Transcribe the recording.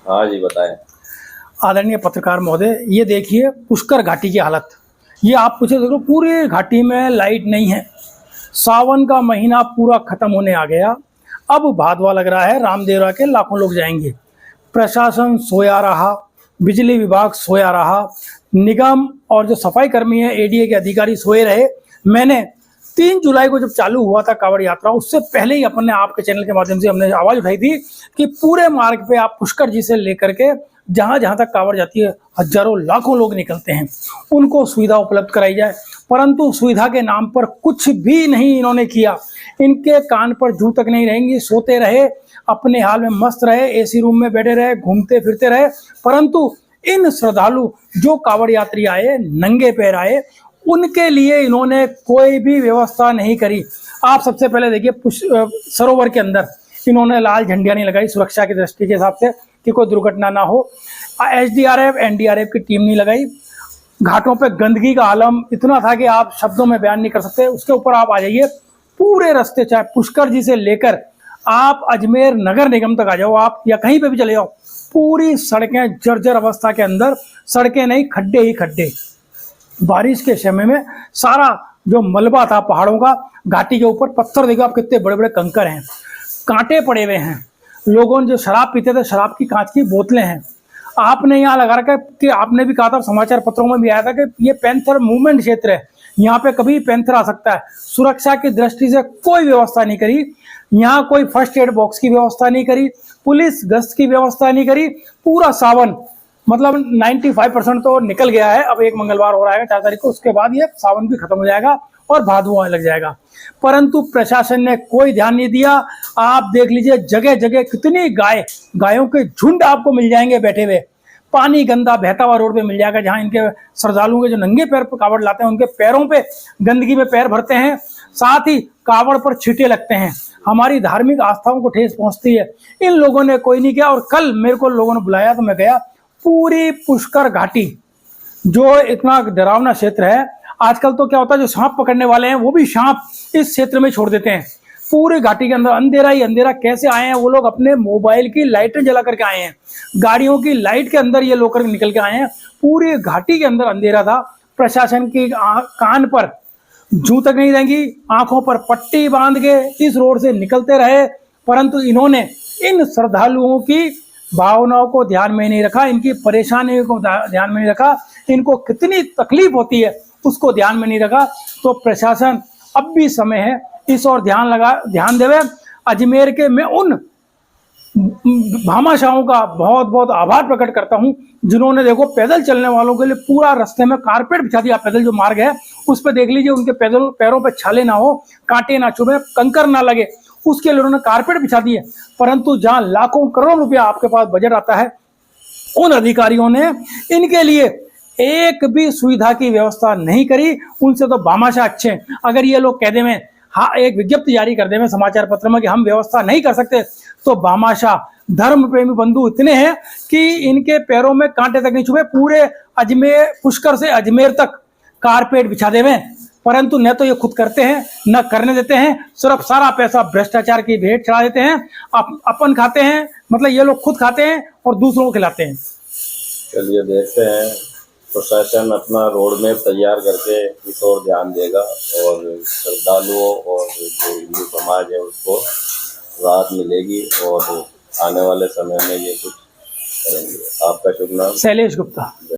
हाँ जी, बताएं। आदरणीय पत्रकार महोदय, ये देखिए पुष्कर घाटी की हालत। ये आप पूछे देखो, पूरी घाटी में लाइट नहीं है। सावन का महीना पूरा खत्म होने आ गया। अब भादवा लग रहा है, रामदेवरा के लाखों लोग जाएंगे। प्रशासन सोया रहा, बिजली विभाग सोया रहा, निगम और जो सफाई कर्मी है, एडीए के अधिकारी सोए रहे। मैंने 3 जुलाई को जब चालू हुआ था कांवड़ यात्रा, उससे पहले ही अपने आपके चैनल के माध्यम से हमने आवाज उठाई थी कि पूरे मार्ग पे आप पुष्कर जी से लेकर के जहां जहां तक कांवड़ जाती है, हजारों लाखों लोग निकलते हैं, उनको सुविधा उपलब्ध कराई जाए। परंतु सुविधा के नाम पर कुछ भी नहीं इन्होंने किया। इनके कान पर जू तक नहीं रहेंगी। सोते रहे, अपने हाल में मस्त रहे, एसी रूम में बैठे रहे, घूमते फिरते रहे। परंतु इन श्रद्धालु जो कांवड़ यात्री आए, नंगे पैर आए, उनके लिए इन्होंने कोई भी व्यवस्था नहीं करी। आप सबसे पहले देखिए सरोवर के अंदर इन्होंने लाल झंडियां नहीं लगाई सुरक्षा की दृष्टि के हिसाब से कि कोई दुर्घटना ना हो। एसडीआरएफ एनडीआरएफ की टीम नहीं लगाई। घाटों पे गंदगी का आलम इतना था कि आप शब्दों में बयान नहीं कर सकते। उसके ऊपर आप आ जाइए, पूरे रास्ते चाहे पुष्कर जी से लेकर आप अजमेर नगर निगम तक आ जाओ, आप या कहीं पे भी चले जाओ, पूरी सड़कें जर्जर अवस्था के अंदर, सड़कें नहीं खड्डे ही खड्डे। बारिश के समय में सारा जो मलबा था पहाड़ों का, घाटी के ऊपर पत्थर देखो आप, कितने बड़े बड़े कंकर हैं, कांटे पड़े हुए हैं। लोगों ने जो शराब पीते थे, शराब की कांच की बोतलें हैं। आपने यहाँ लगा रखा है कि आपने भी कहा था, समाचार पत्रों में भी आया था कि ये पैंथर मूवमेंट क्षेत्र है, यहाँ पे कभी पैंथर आ सकता है। सुरक्षा की दृष्टि से कोई व्यवस्था नहीं करी। यहाँ कोई फर्स्ट एड बॉक्स की व्यवस्था नहीं करी, पुलिस गश्त की व्यवस्था नहीं करी। पूरा सावन मतलब 95% तो निकल गया है। अब एक मंगलवार हो रहा है 4 तारीख को, उसके बाद ये सावन भी खत्म हो जाएगा और भादुआ लग जाएगा। परंतु प्रशासन ने कोई ध्यान नहीं दिया। आप देख लीजिए, जगह जगह कितनी गायों के झुंड आपको मिल जाएंगे बैठे हुए। पानी गंदा बहता हुआ रोड पे मिल जाएगा, जहां इनके श्रद्धालुओं के जो नंगे पैर पर कावड़ लाते हैं, उनके पैरों पे गंदगी में पैर भरते हैं। साथ ही कावड़ पर छींटे लगते हैं, हमारी धार्मिक आस्थाओं को ठेस पहुंचती है। इन लोगों ने कोई नहीं किया। और कल मेरे को लोगों ने बुलाया तो मैं गया। पूरी पुष्कर घाटी जो इतना डरावना क्षेत्र है, आजकल तो क्या होता है, जो सांप पकड़ने वाले हैं वो भी सांप इस क्षेत्र में छोड़ देते हैं। पूरे घाटी के अंदर अंधेरा ही अंधेरा। कैसे आए हैं वो लोग? अपने मोबाइल की लाइटें जला करके आए हैं, गाड़ियों की लाइट के अंदर ये लोग निकल के आए हैं। पूरी घाटी के अंदर अंधेरा था। प्रशासन की कान पर जू तक नहीं रहेंगी, आंखों पर पट्टी बांध के इस रोड से निकलते रहे। परंतु इन्होंने इन श्रद्धालुओं की भावनाओं को ध्यान में नहीं रखा, इनकी परेशानियों को ध्यान में नहीं रखा, इनको कितनी तकलीफ होती है उसको ध्यान में नहीं रखा। तो प्रशासन, अब भी समय है, इस और ध्यान देवे। अजमेर के मैं उन भामाशाहों का बहुत बहुत आभार प्रकट करता हूं जिन्होंने देखो पैदल चलने वालों के लिए पूरा रास्ते में कारपेट बिछा दिया। पैदल जो मार्ग है उस पर देख लीजिए, उनके पैरों पे छाले ना हो, कांटे ना चुभे, कंकर ना लगे, उसके लिए उन्होंने कारपेट बिछा दिए। परंतु जहां लाखों करोड़ रुपया आपके पास बजट आता है, उन अधिकारियों ने इनके लिए एक भी सुविधा की व्यवस्था नहीं करी। उनसे तो भामाशाह अच्छे हैं। अगर ये लोग कह दे में, हाँ, एक विज्ञप्ति जारी कर दे में समाचार पत्र में कि हम व्यवस्था नहीं कर सकते, तो भामाशाह धर्म प्रेमी बंधु इतने हैं कि इनके पैरों में कांटे तक नहीं छुपे। पूरे अजमेर, पुष्कर से अजमेर तक कारपेट बिछा देवे। परंतु न तो ये खुद करते हैं, न करने देते हैं। सिर्फ सारा पैसा भ्रष्टाचार की भेंट चढ़ा देते हैं, अपन खाते हैं। मतलब ये लोग खुद खाते हैं और दूसरों को खिलाते हैं। चलिए देखते हैं, प्रशासन अपना रोड मैप तैयार करके इस ओर ध्यान देगा और श्रद्धालुओं और जो हिंदू समाज है उसको राहत मिलेगी और आने वाले समय में ये कुछ करेंगे। आपका शुभ नाम? शैलेश गुप्ता।